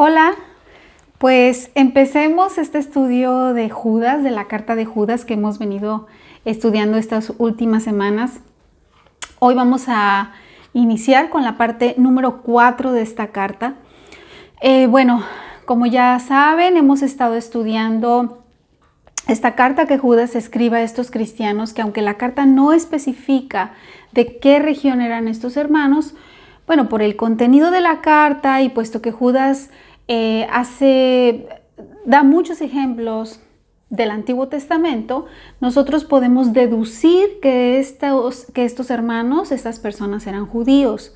Hola, pues empecemos este estudio de Judas, de la carta de Judas que hemos venido estudiando estas últimas semanas. Hoy vamos a iniciar con la parte número 4 de esta carta. Como ya saben, hemos estado estudiando esta carta que Judas escribe a estos cristianos, que aunque la carta no especifica de qué región eran estos hermanos, por el contenido de la carta y puesto que Judas da muchos ejemplos del Antiguo Testamento, nosotros podemos deducir que estos hermanos, estas personas eran judíos.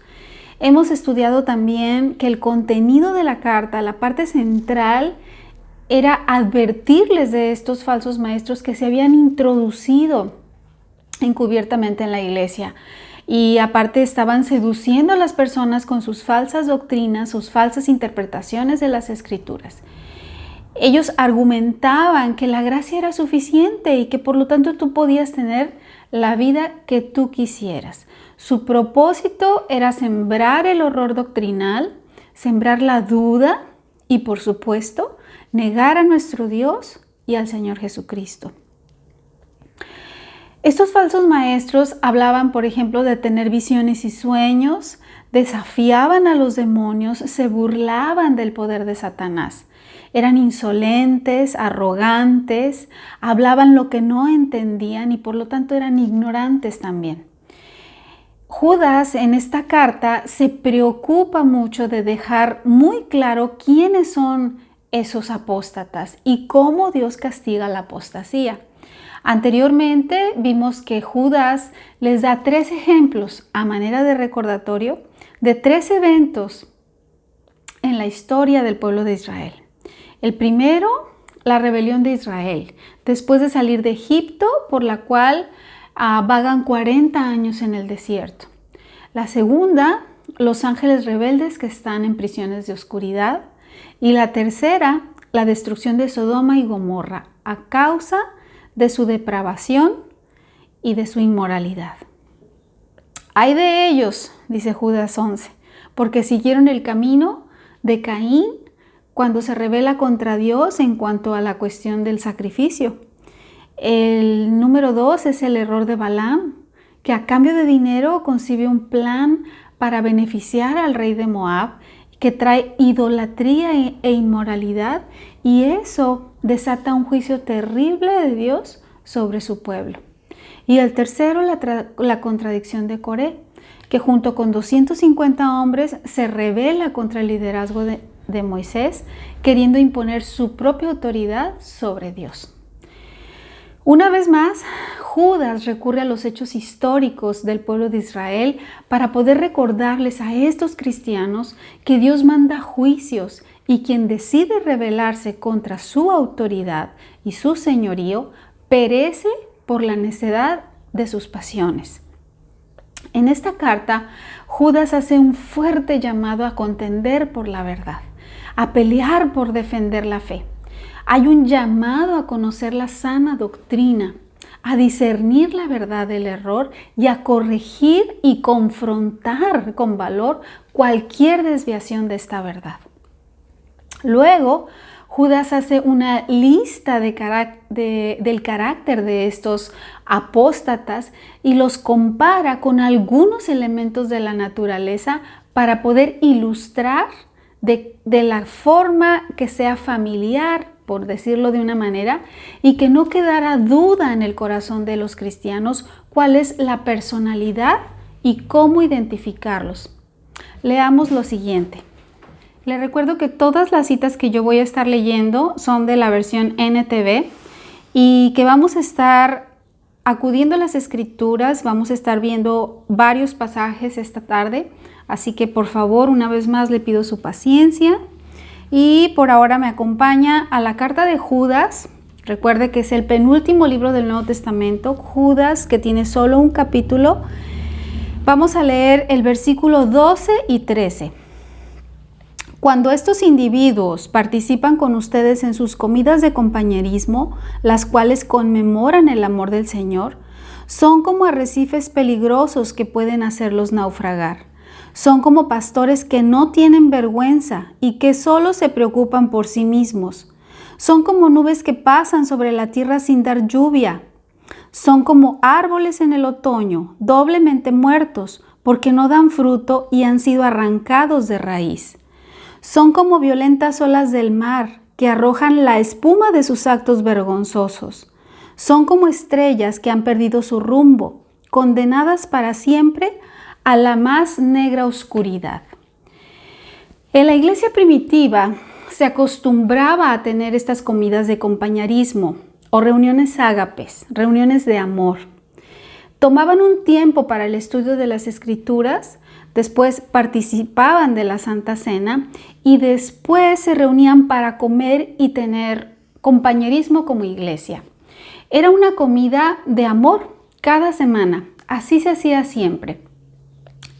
Hemos estudiado también que el contenido de la carta, la parte central, era advertirles de estos falsos maestros que se habían introducido encubiertamente en la iglesia. Y aparte estaban seduciendo a las personas con sus falsas doctrinas, sus falsas interpretaciones de las Escrituras. Ellos argumentaban que la gracia era suficiente y que por lo tanto tú podías tener la vida que tú quisieras. Su propósito era sembrar el horror doctrinal, sembrar la duda y, por supuesto, negar a nuestro Dios y al Señor Jesucristo. Estos falsos maestros hablaban, por ejemplo, de tener visiones y sueños, desafiaban a los demonios, se burlaban del poder de Satanás. Eran insolentes, arrogantes, hablaban lo que no entendían y por lo tanto eran ignorantes también. Judas en esta carta se preocupa mucho de dejar muy claro quiénes son esos apóstatas y cómo Dios castiga la apostasía. Anteriormente vimos que Judas les da 3 ejemplos a manera de recordatorio de 3 eventos en la historia del pueblo de Israel. El primero, la rebelión de Israel, después de salir de Egipto, por la cual vagan 40 años en el desierto. La segunda, los ángeles rebeldes que están en prisiones de oscuridad. Y la tercera, la destrucción de Sodoma y Gomorra a causa de su depravación y de su inmoralidad. Ay de ellos, dice Judas 11, porque siguieron el camino de Caín cuando se rebela contra Dios en cuanto a la cuestión del sacrificio. El número 2 es el error de Balaam, que a cambio de dinero concibe un plan para beneficiar al rey de Moab, que trae idolatría e inmoralidad, y eso desata un juicio terrible de Dios sobre su pueblo. Y el tercero, la contradicción de Coré, que junto con 250 hombres se rebela contra el liderazgo de Moisés, queriendo imponer su propia autoridad sobre Dios. Una vez más, Judas recurre a los hechos históricos del pueblo de Israel para poder recordarles a estos cristianos que Dios manda juicios y quien decide rebelarse contra su autoridad y su señorío perece por la necedad de sus pasiones. En esta carta, Judas hace un fuerte llamado a contender por la verdad, a pelear por defender la fe. Hay un llamado a conocer la sana doctrina, a discernir la verdad del error y a corregir y confrontar con valor cualquier desviación de esta verdad. Luego, Judas hace una lista del carácter de estos apóstatas y los compara con algunos elementos de la naturaleza para poder ilustrar de la forma que sea familiar, por decirlo de una manera, y que no quedara duda en el corazón de los cristianos cuál es la personalidad y cómo identificarlos. Leamos lo siguiente. Les recuerdo que todas las citas que yo voy a estar leyendo son de la versión NTV y que vamos a estar acudiendo a las Escrituras, vamos a estar viendo varios pasajes esta tarde, así que por favor, una vez más le pido su paciencia. Y por ahora me acompaña a la carta de Judas. Recuerde que es el penúltimo libro del Nuevo Testamento, Judas, que tiene solo un capítulo. Vamos a leer el versículo 12 y 13. Cuando estos individuos participan con ustedes en sus comidas de compañerismo, las cuales conmemoran el amor del Señor, son como arrecifes peligrosos que pueden hacerlos naufragar. Son como pastores que no tienen vergüenza y que solo se preocupan por sí mismos. Son como nubes que pasan sobre la tierra sin dar lluvia. Son como árboles en el otoño, doblemente muertos, porque no dan fruto y han sido arrancados de raíz. Son como violentas olas del mar, que arrojan la espuma de sus actos vergonzosos. Son como estrellas que han perdido su rumbo, condenadas para siempre a la más negra oscuridad. En la iglesia primitiva se acostumbraba a tener estas comidas de compañerismo o reuniones ágapes, reuniones de amor. Tomaban un tiempo para el estudio de las Escrituras, después participaban de la Santa Cena y después se reunían para comer y tener compañerismo como iglesia. Era una comida de amor cada semana, así se hacía siempre.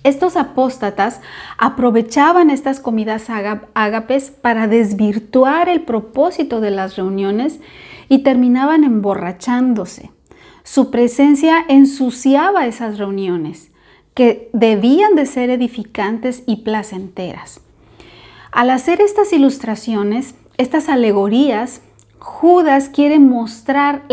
Estos apóstatas aprovechaban estas comidas ágapes para desvirtuar el propósito de las reuniones y terminaban emborrachándose. Su presencia ensuciaba esas reuniones, que debían de ser edificantes y placenteras. Al hacer estas ilustraciones, estas alegorías, Judas quiere mostrar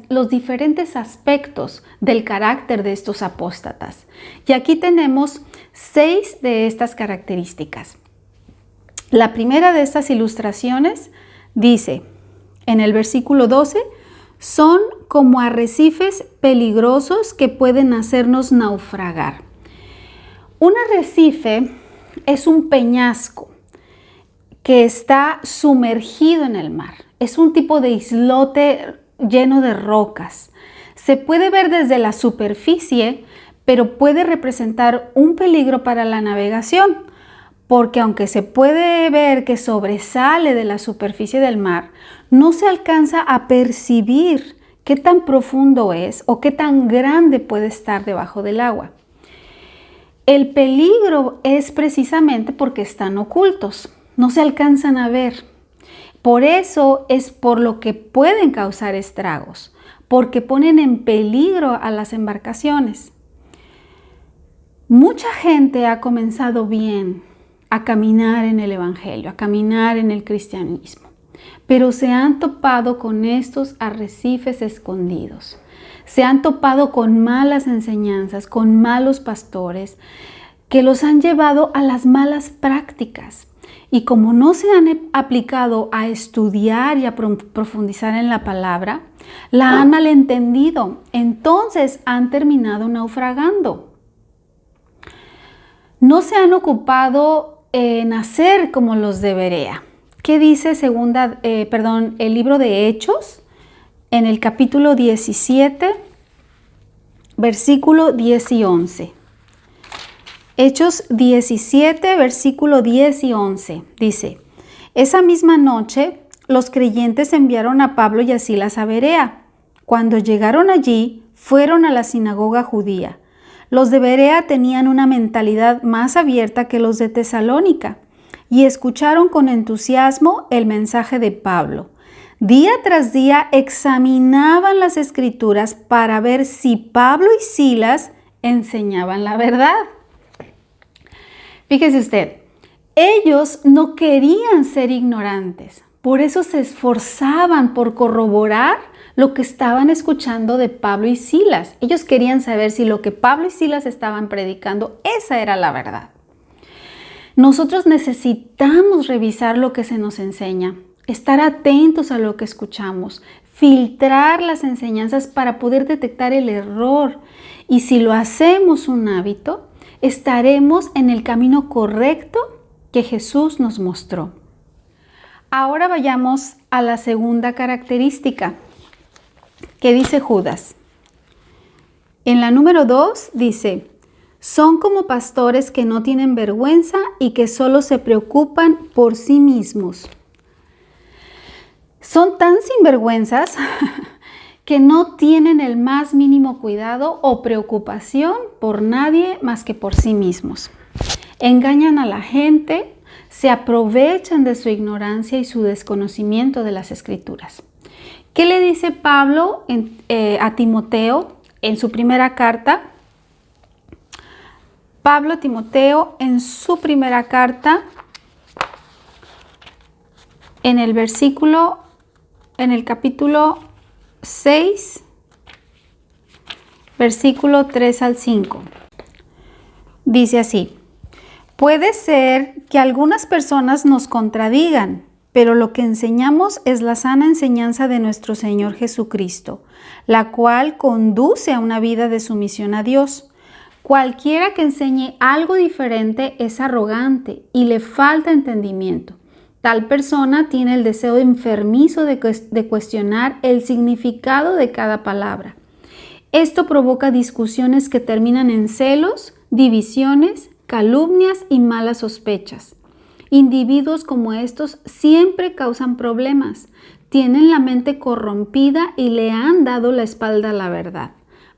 los diferentes aspectos del carácter de estos apóstatas. Y aquí tenemos 6 de estas características. La primera de estas ilustraciones dice, en el versículo 12, son como arrecifes peligrosos que pueden hacernos naufragar. Un arrecife es un peñasco que está sumergido en el mar. Es un tipo de islote lleno de rocas. Se puede ver desde la superficie, pero puede representar un peligro para la navegación, porque aunque se puede ver que sobresale de la superficie del mar, no se alcanza a percibir qué tan profundo es o qué tan grande puede estar debajo del agua. El peligro es precisamente porque están ocultos, no se alcanzan a ver. Por eso es por lo que pueden causar estragos, porque ponen en peligro a las embarcaciones. Mucha gente ha comenzado bien a caminar en el Evangelio, a caminar en el cristianismo, pero se han topado con estos arrecifes escondidos. Se han topado con malas enseñanzas, con malos pastores que los han llevado a las malas prácticas. Y como no se han aplicado a estudiar y a profundizar en la palabra, la han malentendido. Entonces han terminado naufragando. No se han ocupado en hacer como los de Berea. ¿Qué dice el libro de Hechos? En el capítulo 17, versículo 10 y 11. Hechos 17, versículo 10 y 11. Dice, esa misma noche los creyentes enviaron a Pablo y a Silas a Berea. Cuando llegaron allí, fueron a la sinagoga judía. Los de Berea tenían una mentalidad más abierta que los de Tesalónica y escucharon con entusiasmo el mensaje de Pablo. Día tras día examinaban las Escrituras para ver si Pablo y Silas enseñaban la verdad. Fíjese usted, ellos no querían ser ignorantes, por eso se esforzaban por corroborar lo que estaban escuchando de Pablo y Silas. Ellos querían saber si lo que Pablo y Silas estaban predicando, esa era la verdad. Nosotros necesitamos revisar lo que se nos enseña, estar atentos a lo que escuchamos, filtrar las enseñanzas para poder detectar el error. Y si lo hacemos un hábito, estaremos en el camino correcto que Jesús nos mostró. Ahora vayamos a la segunda característica que dice Judas. En la número 2 dice, son como pastores que no tienen vergüenza y que solo se preocupan por sí mismos. Son tan sinvergüenzas que no tienen el más mínimo cuidado o preocupación por nadie más que por sí mismos. Engañan a la gente, se aprovechan de su ignorancia y su desconocimiento de las Escrituras. ¿Qué le dice Pablo a Timoteo en su primera carta? Pablo a Timoteo en su primera carta, en el capítulo 6, versículo 3 al 5. Dice así: puede ser que algunas personas nos contradigan, pero lo que enseñamos es la sana enseñanza de nuestro Señor Jesucristo, la cual conduce a una vida de sumisión a Dios. Cualquiera que enseñe algo diferente es arrogante y le falta entendimiento. Tal persona tiene el deseo enfermizo de cuestionar el significado de cada palabra. Esto provoca discusiones que terminan en celos, divisiones, calumnias y malas sospechas. Individuos como estos siempre causan problemas, tienen la mente corrompida y le han dado la espalda a la verdad.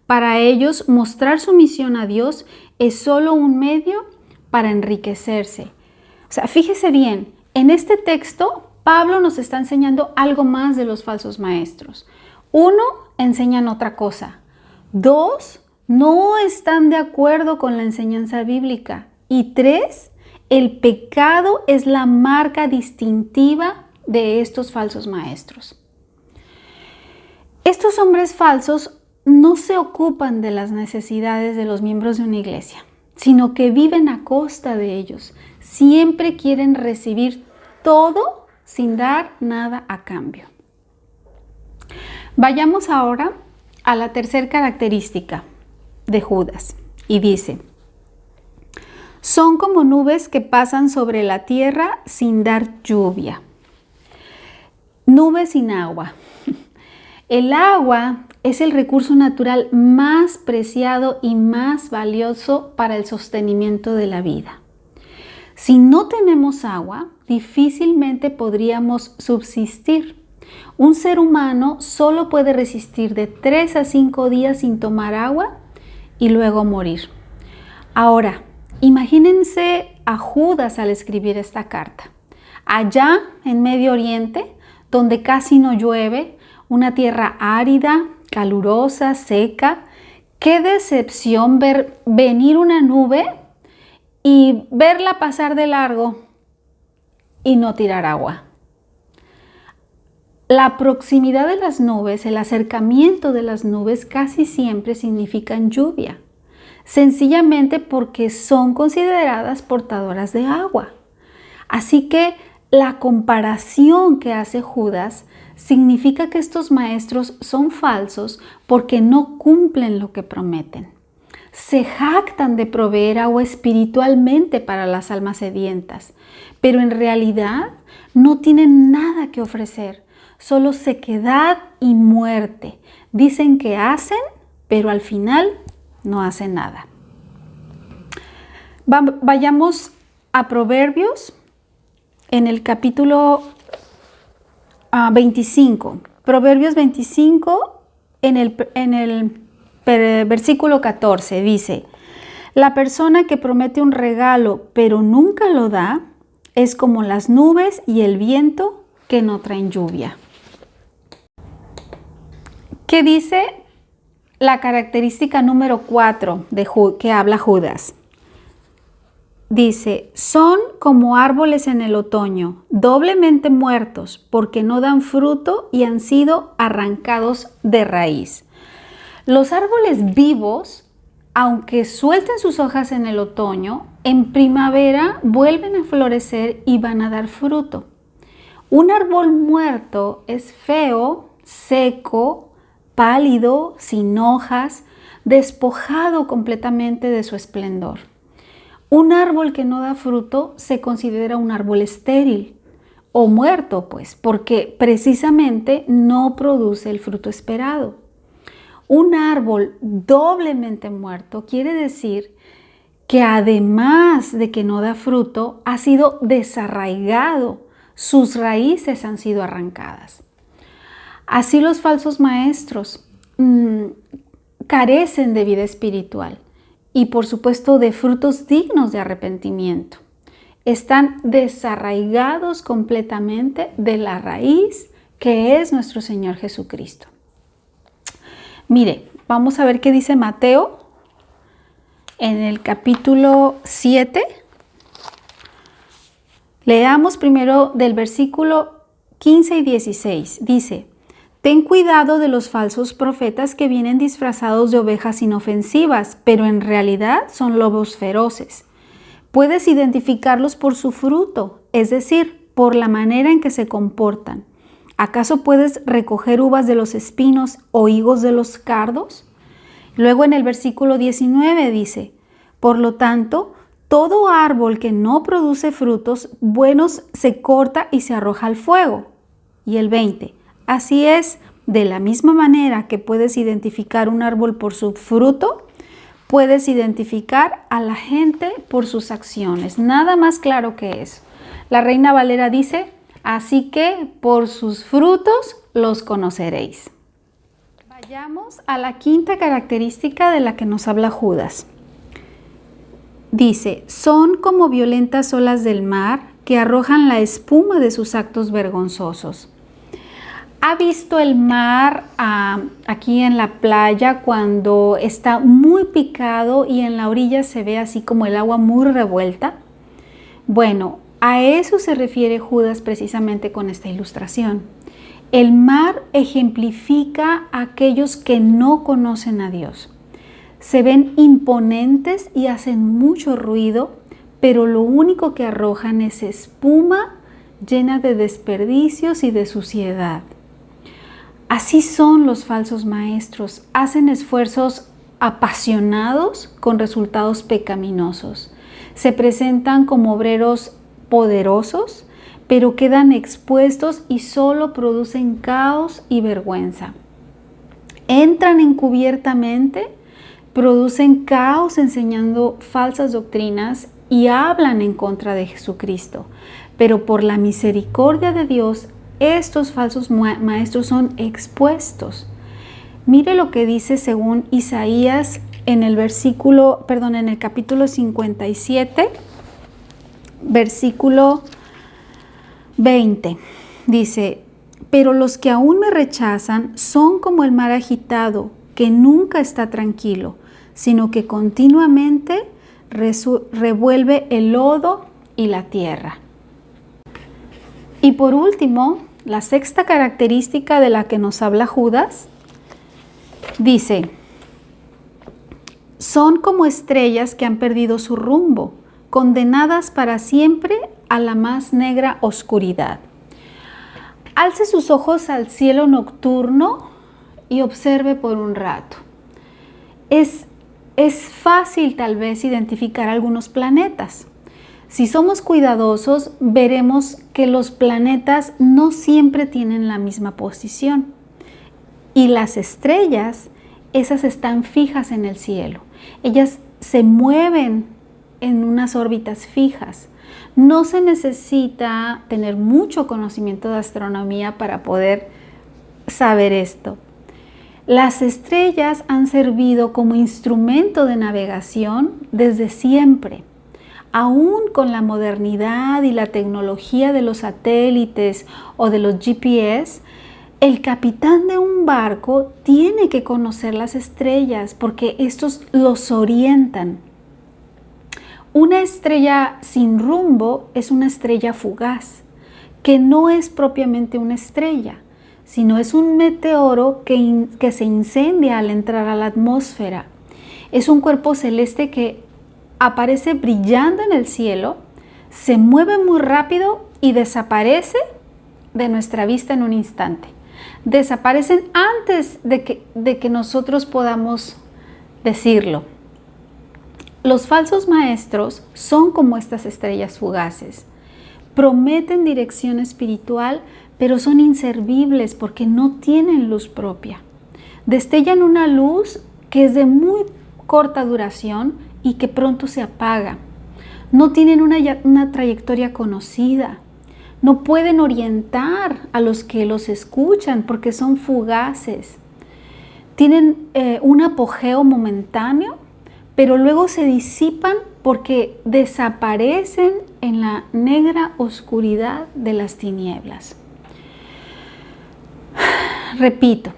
Para ellos, mostrar sumisión a Dios es solo un medio para enriquecerse. O sea, fíjese bien, en este texto Pablo nos está enseñando algo más de los falsos maestros. 1, enseñan otra cosa. 2, no están de acuerdo con la enseñanza bíblica. Y 3, el pecado es la marca distintiva de estos falsos maestros. Estos hombres falsos no se ocupan de las necesidades de los miembros de una iglesia, sino que viven a costa de ellos. Siempre quieren recibir todo sin dar nada a cambio. Vayamos ahora a la tercera característica de Judas y dice: son como nubes que pasan sobre la tierra sin dar lluvia. Nubes sin agua. El agua es el recurso natural más preciado y más valioso para el sostenimiento de la vida. Si no tenemos agua, difícilmente podríamos subsistir. Un ser humano solo puede resistir de 3 a 5 días sin tomar agua y luego morir. Ahora, imagínense a Judas al escribir esta carta. Allá en Medio Oriente, donde casi no llueve, una tierra árida, calurosa, seca. Qué decepción ver venir una nube y verla pasar de largo y no tirar agua. La proximidad de las nubes, el acercamiento de las nubes casi siempre significan lluvia, sencillamente porque son consideradas portadoras de agua. Así que la comparación que hace Judas significa que estos maestros son falsos porque no cumplen lo que prometen. Se jactan de proveer agua espiritualmente para las almas sedientas, pero en realidad no tienen nada que ofrecer, solo sequedad y muerte. Dicen que hacen, pero al final no hacen nada. Vayamos a Proverbios en el capítulo 25. Proverbios 25 en el versículo 14 dice: la persona que promete un regalo pero nunca lo da es como las nubes y el viento que no traen lluvia. ¿Qué dice la característica número 4 que habla Judas? Dice: son como árboles en el otoño, doblemente muertos, porque no dan fruto y han sido arrancados de raíz. Los árboles vivos, aunque suelten sus hojas en el otoño, en primavera vuelven a florecer y van a dar fruto. Un árbol muerto es feo, seco, pálido, sin hojas, despojado completamente de su esplendor. Un árbol que no da fruto se considera un árbol estéril o muerto, pues, porque precisamente no produce el fruto esperado. Un árbol doblemente muerto quiere decir que además de que no da fruto, ha sido desarraigado, sus raíces han sido arrancadas. Así los falsos maestros carecen de vida espiritual y por supuesto de frutos dignos de arrepentimiento. Están desarraigados completamente de la raíz que es nuestro Señor Jesucristo. Mire, vamos a ver qué dice Mateo en el capítulo 7. Leamos primero del versículo 15 y 16. Dice: Ten cuidado de los falsos profetas que vienen disfrazados de ovejas inofensivas, pero en realidad son lobos feroces. Puedes identificarlos por su fruto, es decir, por la manera en que se comportan. ¿Acaso puedes recoger uvas de los espinos o higos de los cardos? Luego en el versículo 19 dice: Por lo tanto, todo árbol que no produce frutos buenos se corta y se arroja al fuego. Y el 20. Así es, de la misma manera que puedes identificar un árbol por su fruto, puedes identificar a la gente por sus acciones. Nada más claro que eso. La Reina Valera dice: así que por sus frutos los conoceréis. Vayamos a la quinta característica de la que nos habla Judas. Dice: son como violentas olas del mar que arrojan la espuma de sus actos vergonzosos. ¿Ha visto el mar aquí en la playa cuando está muy picado y en la orilla se ve así como el agua muy revuelta? Bueno, a eso se refiere Judas precisamente con esta ilustración. El mar ejemplifica a aquellos que no conocen a Dios. Se ven imponentes y hacen mucho ruido, pero lo único que arrojan es espuma llena de desperdicios y de suciedad. Así son los falsos maestros, hacen esfuerzos apasionados con resultados pecaminosos. Se presentan como obreros poderosos, pero quedan expuestos y solo producen caos y vergüenza. Entran encubiertamente, producen caos enseñando falsas doctrinas y hablan en contra de Jesucristo. Pero por la misericordia de Dios, estos falsos maestros son expuestos. Mire lo que dice según Isaías en el capítulo 57, versículo 20. Dice: pero los que aún me rechazan son como el mar agitado, que nunca está tranquilo, sino que continuamente revuelve el lodo y la tierra. Y por último, la sexta característica de la que nos habla Judas, dice: son como estrellas que han perdido su rumbo, condenadas para siempre a la más negra oscuridad. Alce sus ojos al cielo nocturno y observe por un rato. Es fácil tal vez identificar algunos planetas. Si somos cuidadosos, veremos que los planetas no siempre tienen la misma posición. Y las estrellas, esas están fijas en el cielo. Ellas se mueven en unas órbitas fijas. No se necesita tener mucho conocimiento de astronomía para poder saber esto. Las estrellas han servido como instrumento de navegación desde siempre. Aún con la modernidad y la tecnología de los satélites o de los GPS, el capitán de un barco tiene que conocer las estrellas porque estos los orientan. Una estrella sin rumbo es una estrella fugaz, que no es propiamente una estrella, sino es un meteoro que se incendia al entrar a la atmósfera. Es un cuerpo celeste que aparece brillando en el cielo, se mueve muy rápido y desaparece de nuestra vista en un instante. Desaparecen antes de que nosotros podamos decirlo. Los falsos maestros son como estas estrellas fugaces. Prometen dirección espiritual, pero son inservibles porque no tienen luz propia. Destellan una luz que es de muy corta duración y que pronto se apaga. No tienen una trayectoria conocida. No pueden orientar a los que los escuchan porque son fugaces. Tienen un apogeo momentáneo, pero luego se disipan porque desaparecen en la negra oscuridad de las tinieblas. Repito,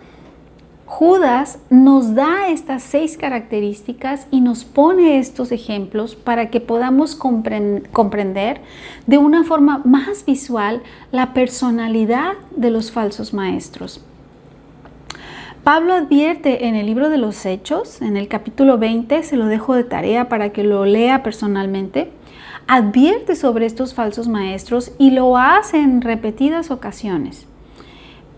Judas nos da estas 6 características y nos pone estos ejemplos para que podamos comprender de una forma más visual la personalidad de los falsos maestros. Pablo advierte en el libro de los Hechos, en el capítulo 20, se lo dejo de tarea para que lo lea personalmente, advierte sobre estos falsos maestros y lo hace en repetidas ocasiones.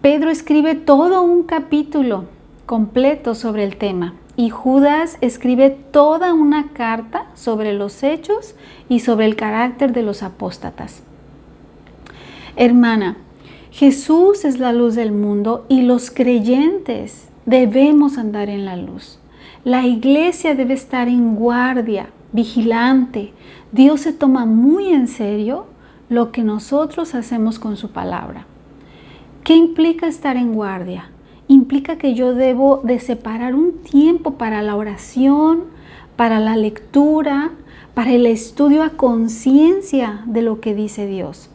Pedro escribe todo un capítulo completo sobre el tema y Judas escribe toda una carta sobre los hechos y sobre el carácter de los apóstatas. Hermana, Jesús es la luz del mundo y los creyentes debemos andar en la luz. La iglesia debe estar en guardia, vigilante. Dios se toma muy en serio lo que nosotros hacemos con su palabra. ¿Qué implica estar en guardia? Implica que yo debo de separar un tiempo para la oración, para la lectura, para el estudio a conciencia de lo que dice Dios.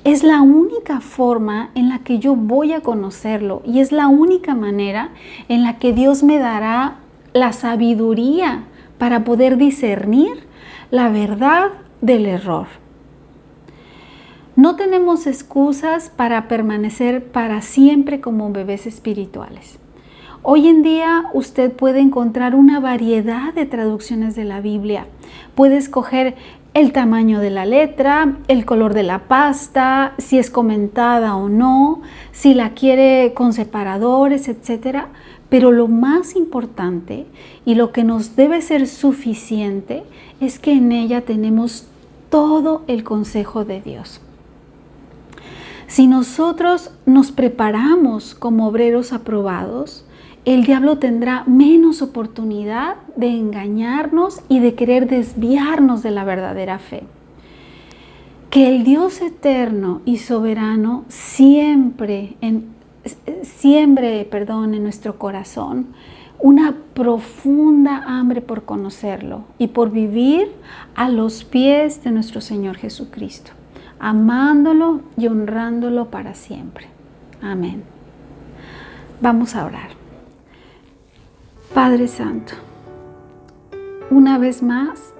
Es la única forma en la que yo voy a conocerlo y es la única manera en la que Dios me dará la sabiduría para poder discernir la verdad del error. No tenemos excusas para permanecer para siempre como bebés espirituales. Hoy en día usted puede encontrar una variedad de traducciones de la Biblia. Puede escoger el tamaño de la letra, el color de la pasta, si es comentada o no, si la quiere con separadores, etc. Pero lo más importante y lo que nos debe ser suficiente es que en ella tenemos todo el consejo de Dios. Si nosotros nos preparamos como obreros aprobados, el diablo tendrá menos oportunidad de engañarnos y de querer desviarnos de la verdadera fe. Que el Dios eterno y soberano siembre en nuestro corazón una profunda hambre por conocerlo y por vivir a los pies de nuestro Señor Jesucristo, amándolo y honrándolo para siempre. Amén. Vamos a orar. Padre Santo, una vez más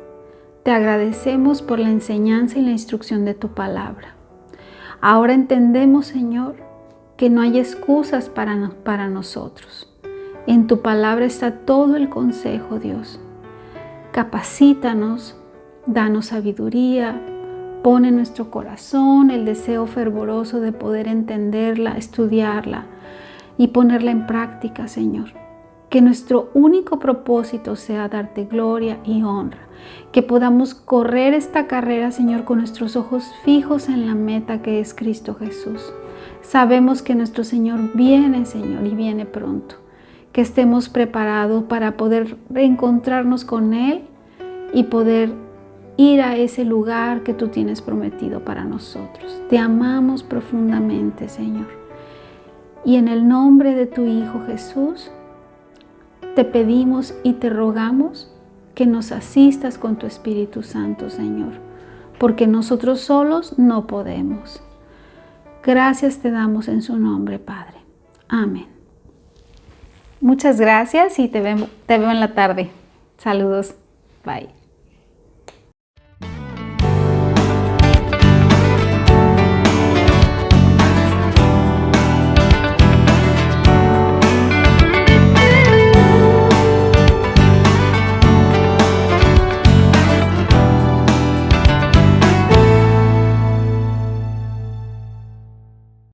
te agradecemos por la enseñanza y la instrucción de tu palabra. Ahora entendemos, Señor, que no hay excusas para nosotros. En tu palabra está todo el consejo, Dios. Capacítanos, danos sabiduría, pon en nuestro corazón el deseo fervoroso de poder entenderla, estudiarla y ponerla en práctica, Señor. Que nuestro único propósito sea darte gloria y honra. Que podamos correr esta carrera, Señor, con nuestros ojos fijos en la meta que es Cristo Jesús. Sabemos que nuestro Señor viene, Señor, y viene pronto. Que estemos preparados para poder reencontrarnos con Él y poder ir a ese lugar que tú tienes prometido para nosotros. Te amamos profundamente, Señor. Y en el nombre de tu Hijo Jesús, te pedimos y te rogamos que nos asistas con tu Espíritu Santo, Señor, porque nosotros solos no podemos. Gracias te damos en su nombre, Padre. Amén. Muchas gracias y te veo en la tarde. Saludos. Bye.